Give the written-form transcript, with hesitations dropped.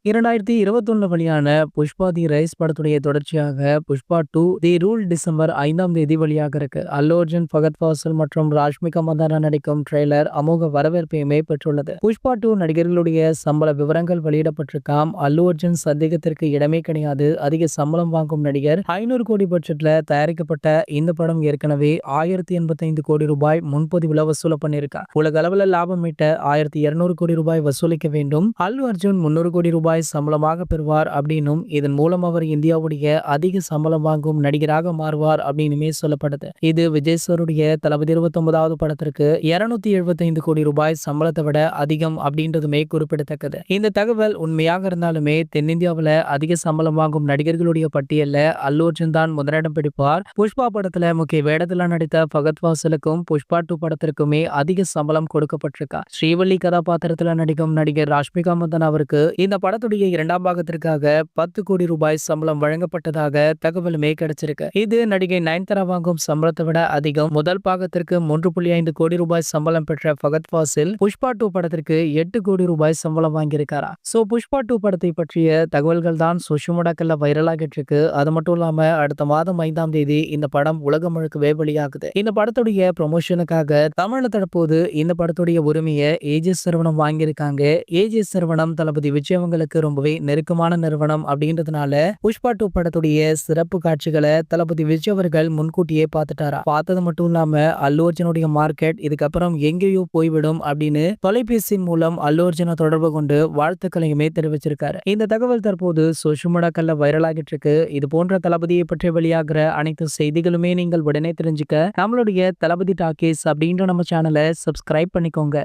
2021 வெளியான புஷ்பா தி ரைஸ் படத்துடைய தொடர்ச்சியாக புஷ்பா 2 தி ரூல் டிசம்பர் 5ஆம் தேதி வெளியாக இருக்கு. அல்லு அர்ஜுன், ஃபகத் ஃபாசில் மற்றும் ராஷ்மிகா மந்தானா நடிக்கும் ட்ரெய்லர் அமோக வரவேற்பையுமே பெற்றுள்ளது. புஷ்பா 2 நடிகர்களுடைய சம்பள விவரங்கள் வெளியிடப்பட்டிருக்காம். அல்லு அர்ஜுன் சந்தேகத்திற்கு இடமே கிடையாது. அதிக சம்பளம் வாங்கும் நடிகர். 500 கோடி பட்ஜெட்ல தயாரிக்கப்பட்ட இந்த படம் ஏற்கனவே 1085 கோடி ரூபாய் முன்பதிவுல வசூல பண்ணிருக்கா. உலக அளவுல லாபம் ஈட்ட 1200 கோடி ரூபாய் வசூலிக்க வேண்டும். அல்லு அர்ஜுன் 300 கோடி ரூபாய் சம்பளமாக பெறுவார் அப்படின்னும் இதன் மூலம் அவர் இந்தியாவுடைய அதிக சம்பளம் வாங்கும் நடிகராக மாறுவார் அப்படின்னுமே சொல்லப்படுது. இது விஜய் சாருடைய தளபதி 29வது படத்திற்கு 275 கோடி ரூபாய் சம்பளத்தை விட அதிகம் அப்படின்றதுமே குறிப்பிடத்தக்கது. இந்த தகவல் உண்மையாக இருந்தாலுமே தென்னிந்தியாவில் அதிக சம்பளம் வாங்கும் நடிகர்களுடைய பட்டியல்ல அல்லு அர்ஜுன் தான் முதலிடம் பிடிப்பார். புஷ்பா படத்துல முக்கிய வேடத்துல நடித்த ஃபகத் ஃபாசிலுக்கும் புஷ்பா 2 படத்திற்குமே அதிக சம்பளம் கொடுக்கப்பட்டிருக்கா. ஸ்ரீவள்ளி கதாபாத்திரத்துல நடிக்கும் நடிகர் ராஷ்மிகா மந்தன் அவருக்கு இந்த படத்துடைய 2ஆம் பாகத்திற்காக 10 கோடி ரூபாய் சம்பளம் வழங்கப்பட்டதாக தகவலுமே கிடைச்சிருக்கு. இது நடிகை நயன்தாரா வாங்கும் சம்பளத்தை விட அதிகம். முதல் பாகத்திற்கு 3.5 கோடி ரூபாய் சம்பளம் பெற்ற ஃபகத் ஃபாசில் புஷ்பா 2 படத்திற்கு 8 கோடி ரூபாய் சம்பளம் வாங்கியிருக்காரா. புஷ்பா 2 படத்தை பற்றிய தகவல்கள் தான் சோஷியல் மீடியாக்கள்ல வைரலாகிட்டு இருக்கு. அது மட்டும் இல்லாம அடுத்த மாதம் 5ஆம் தேதி இந்த படம் உலகம் முழுக்கவே வெளியாகுது. இந்த படத்துடைய ப்ரொமோஷனுக்காக தமிழ்ல தற்போது இந்த படத்துடைய உரிமையை ஏஜிஎஸ் நிறுவனம் வாங்கியிருக்காங்க. ஏஜிஎஸ் நிறுவனம் தளபதி விஜய் அவங்களுக்கு ரொம்பவே நெருக்கமான நிறுவனம் அப்படின்றதுனால புஷ்பா 2 படத்துடைய சிறப்பு காட்சிகளை தளபதி விஜய் அவர்கள் முன்கூட்டியே பார்த்துட்டாரா. பார்த்தது மட்டும் இல்லாம அல்லு அர்ஜுனுடைய மார்க்கெட் இதுக்கப்புறம் எங்கேயோ போய்விடும் அப்படின்னு தொலைபேசியின் மூலம் அல்லு அர்ஜுனை தொடர்பு கொண்டு வாழ்த்துக்களையுமே தெரிவிச்சிருக்காரு. இந்த தகவல் தற்போது சோஷியல் மீடியாக்கள்ல வைரலாகிட்டு இருக்கு. இது போன்ற தளபதியை பற்றி வெளியாகிற அனைத்து செய்திகளுமே நீங்கள் உடனே தெரிஞ்சுக்க நம்மளுடைய தளபதி டாக்கீஸ் அப்படின்ற நம்ம சேனலை சப்ஸ்கிரைப் பண்ணிக்கோங்க.